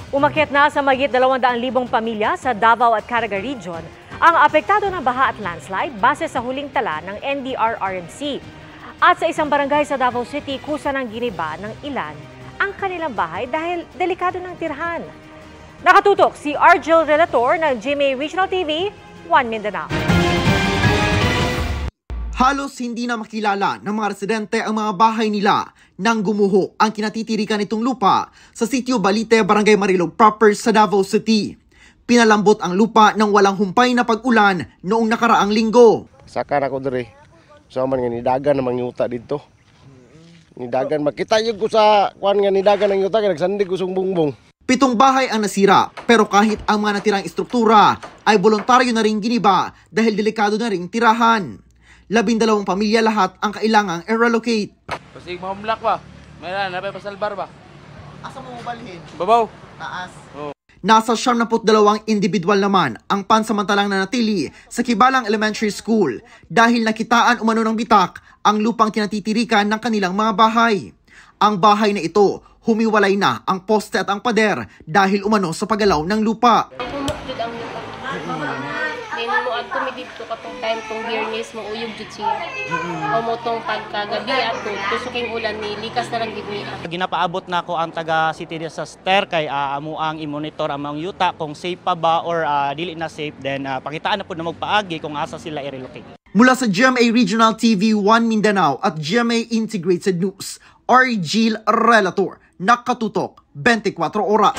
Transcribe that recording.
Umakyat na sa mahigit 200,000 pamilya sa Davao at Caraga Region ang apektado ng baha at landslide base sa huling tala ng NDRRMC. At sa isang barangay sa Davao City, kusa ng giniba ng ilan ang kanilang bahay dahil delikado ng tirhan. Nakatutok si Argel Relator ng GMA Regional TV, 1 Mindanao. Halos hindi na makilala ng mga residente ang mga bahay nila nang gumuho ang kinatitirikan nitong lupa sa Sitio Balite, Barangay Marilog proper sa Davao City. Pinalambot ang lupa ng walang humpay na pag-ulan noong nakaraang linggo. Saka na ko diri. So man nga nidagan na mangyuta dito. Nidagan makita yung ko sa kuan nga nidagan ng yuta kay nagsandig ko sung bungbong. 7 bahay ang nasira, pero kahit ang mga natirang istruktura ay voluntaryo na ring giniba dahil delikado na ring tirahan. 12 pamilya lahat ang kailangang i-relocate. Kasi mahumlak ba? Mayroon, napay pasalbar ba? Asa mo balhin? Babaw. Taas. Oh. Nasa 72 individual naman ang pansamantalang nanatili sa Kibalang Elementary School dahil nakitaan umano ng bitak ang lupang kinatitirikan ng kanilang mga bahay. Ang bahay na ito, humiwalay na ang poste at ang pader dahil umano sa paggalaw ng lupa. Humukjud ang lupa. Then mo ag tumidito katong time tong biyernes mo uyog jud siya. O mo tong pagkagabi ato tusuking ulan ni likas na lang gid niya. Ginapaabot na ko ang taga City Disaster kay amo ang i-monitor ang mga yuta kung safe pa ba or dili na safe, then pakitaan na po na magpaagi kung asa sila i-relocate. Mula sa GMA Regional TV 1 Mindanao at GMA Integrated News, Argel Relator, nakatutok 24 oras.